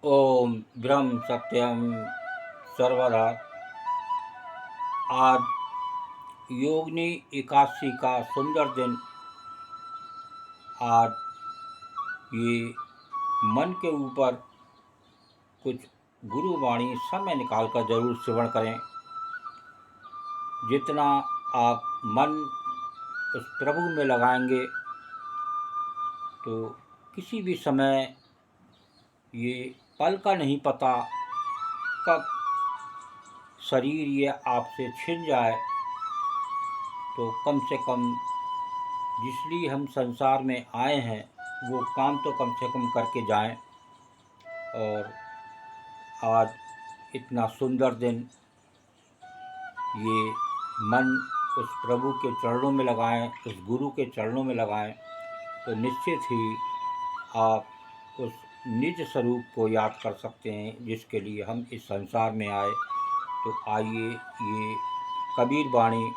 ओम ब्रह्म सत्यम सर्वदा। आज योगिनी एकादशी का सुंदर दिन। आज ये मन के ऊपर कुछ गुरुवाणी समय निकालकर जरूर श्रवण करें। जितना आप मन उस प्रभु में लगाएंगे तो किसी भी समय ये पल का नहीं पता कब शरीर ये आपसे छिन जाए। तो कम से कम जिसलिए हम संसार में आए हैं वो काम तो कम से कम करके जाएं। और आज इतना सुंदर दिन, ये मन उस प्रभु के चरणों में लगाएं, उस गुरु के चरणों में लगाएं तो निश्चित ही आप उस निज स्वरूप को याद कर सकते हैं जिसके लिए हम इस संसार में आए। तो आइए, ये कबीर वाणी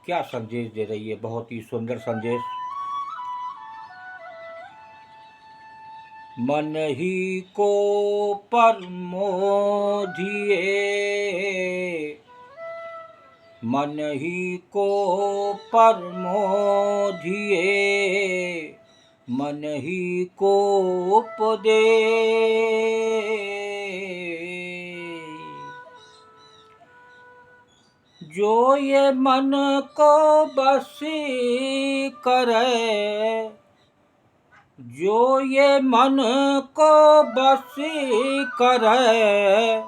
क्या संदेश दे रही है, बहुत ही सुंदर संदेश। मन ही को परमोधिए, मन ही को परमोधिए, मन ही को उपदे। जो ये मन को बस करे, जो ये मन को बस करे,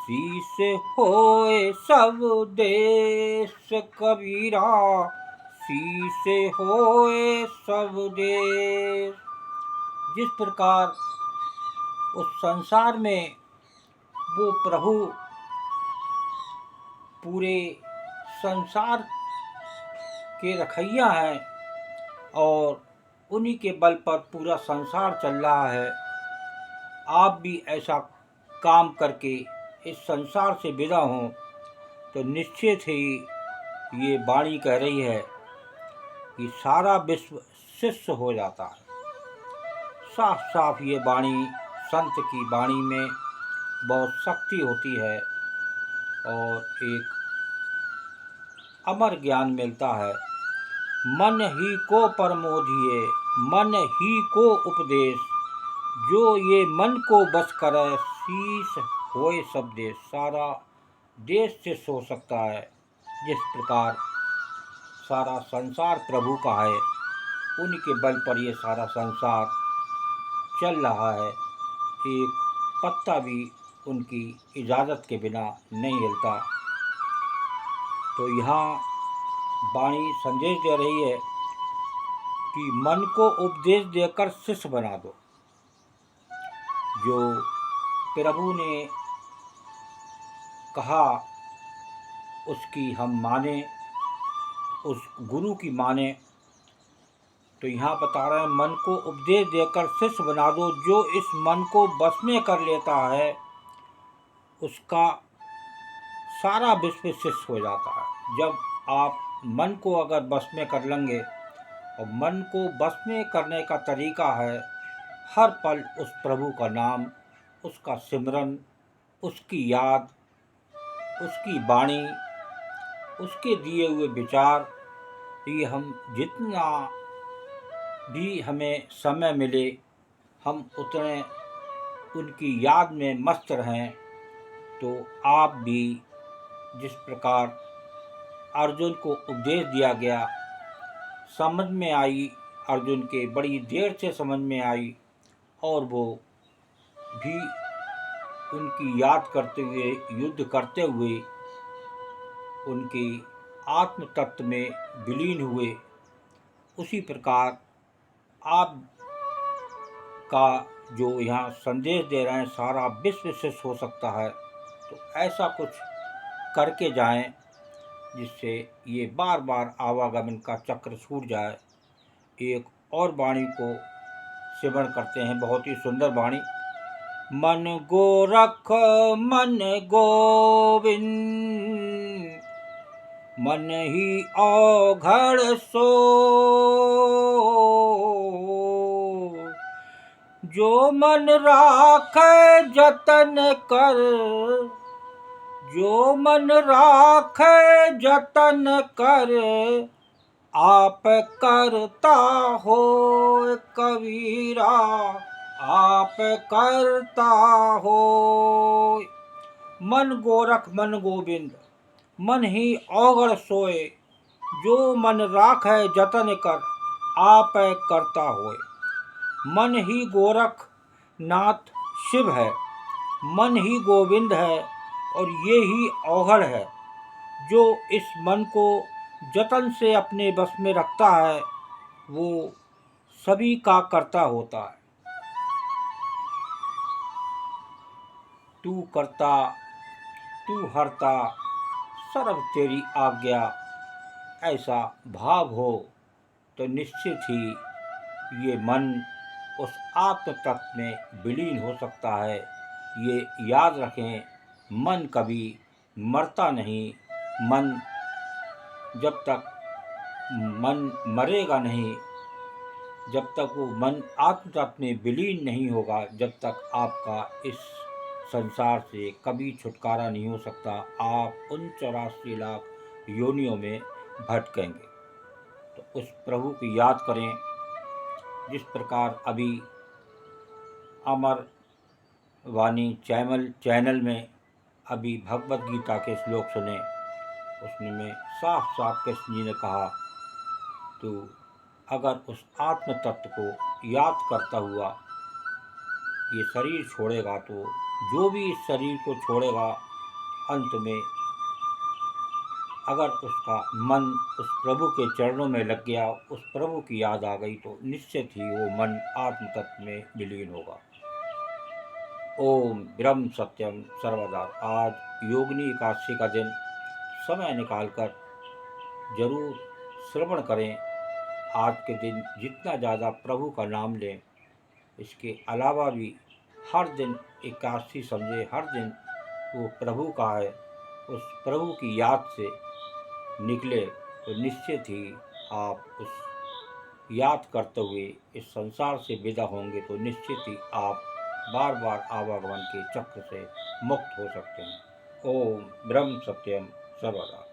शीश होए सब देश कबीरा, शीश होए सब देश। जिस प्रकार उस संसार में वो प्रभु पूरे संसार के रखैया हैं और उन्हीं के बल पर पूरा संसार चल रहा है। आप भी ऐसा काम करके इस संसार से विदा हों तो निश्चित ही ये वाणी कह रही है कि सारा विश्व शिष्य हो जाता है। साफ साफ ये वाणी, संत की वाणी में बहुत शक्ति होती है और एक अमर ज्ञान मिलता है। मन ही को परमोधिए, मन ही को उपदेश, जो ये मन को बस करे, शीश होए सब देश। सारा देश शिष्य हो सकता है। जिस प्रकार सारा संसार प्रभु का है, उनके बल पर ये सारा संसार चल रहा है। एक पत्ता भी उनकी इजाज़त के बिना नहीं हिलता। तो यहाँ वाणी संदेश दे रही है कि मन को उपदेश देकर शिष्य बना दो। जो प्रभु ने कहा उसकी हम माने, उस गुरु की माने। तो यहाँ बता रहे हैं मन को उपदेश देकर शिष्य बना दो। जो इस मन को बस में कर लेता है उसका सारा विश्व शिष्य हो जाता है। जब आप मन को अगर बस में कर लेंगे, और मन को बस में करने का तरीका है हर पल उस प्रभु का नाम, उसका सिमरन, उसकी याद, उसकी वाणी, उसके दिए हुए विचार। ये हम जितना भी हमें समय मिले हम उतने उनकी याद में मस्त रहें। तो आप भी जिस प्रकार अर्जुन को उपदेश दिया गया, समझ में आई, अर्जुन के बड़ी देर से समझ में आई और वो भी उनकी याद करते हुए, युद्ध करते हुए उनकी आत्म तत्व में विलीन हुए। उसी प्रकार आप का जो यहाँ संदेश दे रहे हैं सारा विश्व शिष्य हो सकता है। तो ऐसा कुछ करके जाएं जिससे ये बार बार आवागमन का चक्र छूट जाए। एक और वाणी को सेवन करते हैं, बहुत ही सुंदर वाणी। मन गोरख मन गोविंद, मन ही औघड़ सो, जो मन राखे जतन कर, जो मन राखे जतन कर, आप करता हो कबीरा, आप करता हो। मन गोरख मन गोविंद, मन ही औगड़ सोए, जो मन राखे जतन कर, आप करता होए। मन ही गोरख नाथ शिव है, मन ही गोविंद है, और ये ही औघड़ है। जो इस मन को जतन से अपने बस में रखता है, वो सभी का करता होता है। तू करता तू हरता, सर्व तेरी आज्ञा, ऐसा भाव हो तो निश्चित ही ये मन उस आत्म तत्व में विलीन हो सकता है। ये याद रखें, मन कभी मरता नहीं। मन जब तक मन मरेगा नहीं, जब तक वो मन आत्म तत्व में विलीन नहीं होगा, जब तक आपका इस संसार से कभी छुटकारा नहीं हो सकता। आप उन 84 लाख योनियों में भटकेंगे। तो उस प्रभु की याद करें, जिस प्रकार अभी अमर वाणी चैनल में अभी भगवत गीता के श्लोक सुने, उसमें साफ साफ कृष्ण जी ने कहा, तो अगर उस आत्म तत्व को याद करता हुआ ये शरीर छोड़ेगा, तो जो भी इस शरीर को छोड़ेगा, अंत में अगर उसका मन उस प्रभु के चरणों में लग गया, उस प्रभु की याद आ गई, तो निश्चित ही वो मन आत्म तत्व में विलीन होगा। ओम ब्रह्म सत्यम सर्वदा। आज योगिनी एकादशी का दिन समय निकालकर जरूर श्रवण करें। आज के दिन जितना ज़्यादा प्रभु का नाम लें, इसके अलावा भी हर दिन एकादशी समझे, हर दिन वो प्रभु का है, उस प्रभु की याद से निकले, तो निश्चित ही आप उस याद करते हुए इस संसार से विदा होंगे, तो निश्चित ही आप बार बार आवागमन के चक्र से मुक्त हो सकते हैं। ओम ब्रह्म सत्यम सर्वदा।